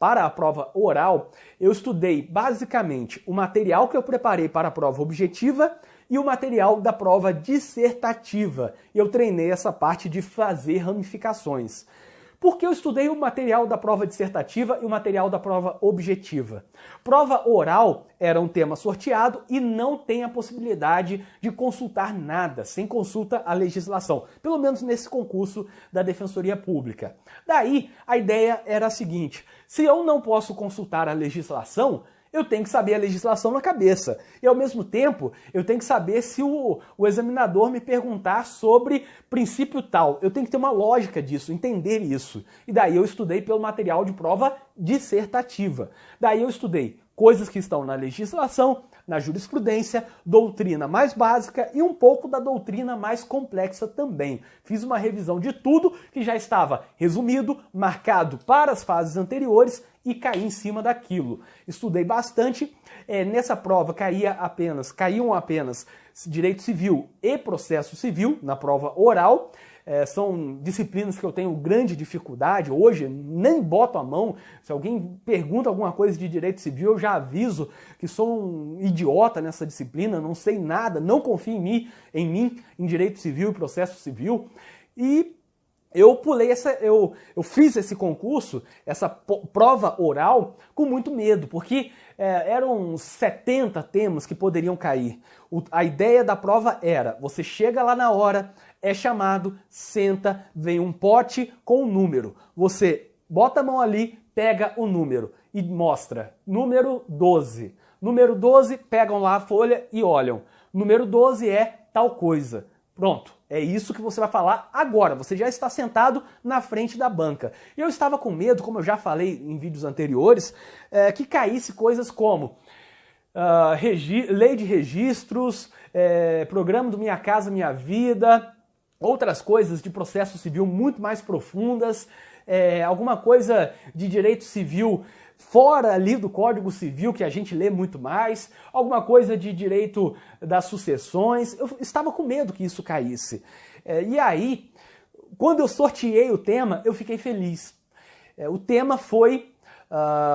para a prova oral, eu estudei basicamente o material que eu preparei para a prova objetiva e o material da prova dissertativa. Eu treinei essa parte de fazer ramificações. Porque eu estudei o material da prova dissertativa e o material da prova objetiva. Prova oral era um tema sorteado e não tem a possibilidade de consultar nada, sem consulta à legislação, pelo menos nesse concurso da Defensoria Pública. Daí, a ideia era a seguinte: se eu não posso consultar a legislação, eu tenho que saber a legislação na cabeça. E, ao mesmo tempo, eu tenho que saber se o examinador me perguntar sobre princípio tal. Eu tenho que ter uma lógica disso, entender isso. E daí eu estudei pelo material de prova dissertativa. Daí eu estudei coisas que estão na legislação, na jurisprudência, doutrina mais básica e um pouco da doutrina mais complexa também. Fiz uma revisão de tudo que já estava resumido, marcado para as fases anteriores e caí em cima daquilo. Estudei bastante. Nessa prova caíam apenas direito civil e processo civil na prova oral. São disciplinas que eu tenho grande dificuldade. Hoje nem boto a mão. Se alguém pergunta alguma coisa de direito civil, eu já aviso que sou um idiota nessa disciplina, não sei nada, não confio em mim, em direito civil e processo civil. E eu fiz esse concurso, essa prova oral, com muito medo, porque eram 70 temas que poderiam cair. A ideia da prova era: você chega lá na hora, é chamado, senta, vem um pote com um número. Você bota a mão ali, pega o número e mostra número 12. Número 12, pegam lá a folha e olham. Número 12 é tal coisa. Pronto, é isso que você vai falar agora. Você já está sentado na frente da banca. E eu estava com medo, como eu já falei em vídeos anteriores, que caísse coisas como lei de registros, programa do Minha Casa Minha Vida, outras coisas de processo civil muito mais profundas, alguma coisa de direito civil fora ali do Código Civil, que a gente lê muito mais, alguma coisa de direito das sucessões. Eu estava com medo que isso caísse. E aí, quando eu sorteei o tema, eu fiquei feliz. O tema foi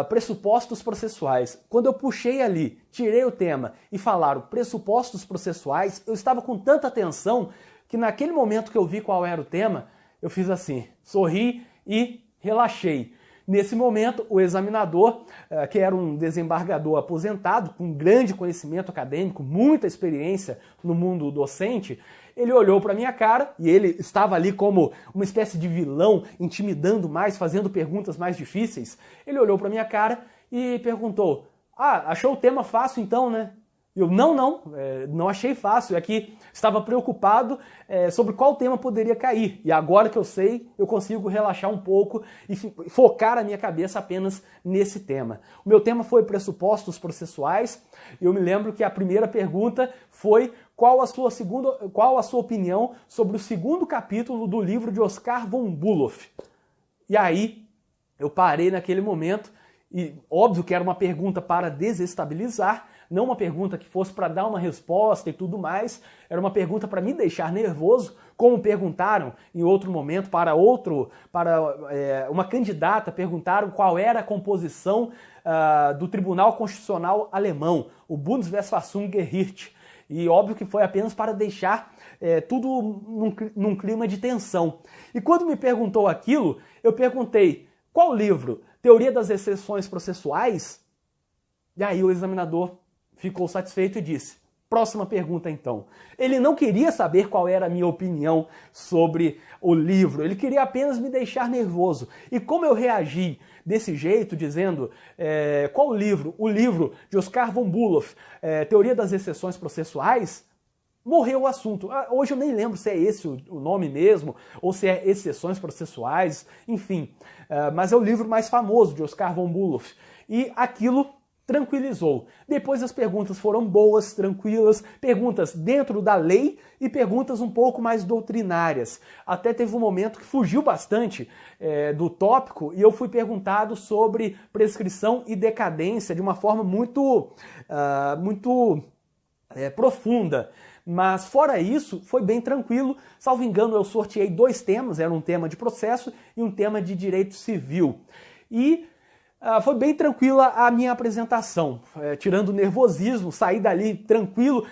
pressupostos processuais. Quando eu puxei ali, tirei o tema e falaram pressupostos processuais, eu estava com tanta atenção que naquele momento que eu vi qual era o tema, eu fiz assim, sorri e relaxei. Nesse momento, o examinador, que era um desembargador aposentado, com grande conhecimento acadêmico, muita experiência no mundo docente, ele olhou para minha cara, e ele estava ali como uma espécie de vilão, intimidando mais, fazendo perguntas mais difíceis. Ele olhou para minha cara e perguntou: achou o tema fácil então, né? Eu, não achei fácil, é que estava preocupado sobre qual tema poderia cair. E agora que eu sei, eu consigo relaxar um pouco e focar a minha cabeça apenas nesse tema. O meu tema foi pressupostos processuais. Eu me lembro que a primeira pergunta foi: qual a sua opinião sobre o segundo capítulo do livro de Oskar von Bülow? E aí, eu parei naquele momento, e óbvio que era uma pergunta para desestabilizar, não uma pergunta que fosse para dar uma resposta e tudo mais, era uma pergunta para me deixar nervoso, como perguntaram em outro momento para uma candidata, perguntaram qual era a composição do Tribunal Constitucional Alemão, o Bundesverfassungsgericht, e óbvio que foi apenas para deixar tudo num clima de tensão. E quando me perguntou aquilo, eu perguntei: qual livro? Teoria das Exceções Processuais? E aí o examinador ficou satisfeito e disse: próxima pergunta então. Ele não queria saber qual era a minha opinião sobre o livro, ele queria apenas me deixar nervoso. E como eu reagi desse jeito, dizendo qual livro? O livro de Oskar von Bülow, Teoria das Exceções Processuais, morreu o assunto. Hoje eu nem lembro se é esse o nome mesmo, ou se é Exceções Processuais, enfim. Mas é o livro mais famoso de Oskar von Bülow. E aquilo tranquilizou. Depois as perguntas foram boas, tranquilas, perguntas dentro da lei e perguntas um pouco mais doutrinárias. Até teve um momento que fugiu bastante do tópico e eu fui perguntado sobre prescrição e decadência de uma forma muito profunda. Mas fora isso, foi bem tranquilo. Salvo engano, eu sorteei 2 temas, era um tema de processo e um tema de direito civil. E Foi bem tranquila a minha apresentação, tirando o nervosismo, saí dali tranquilo.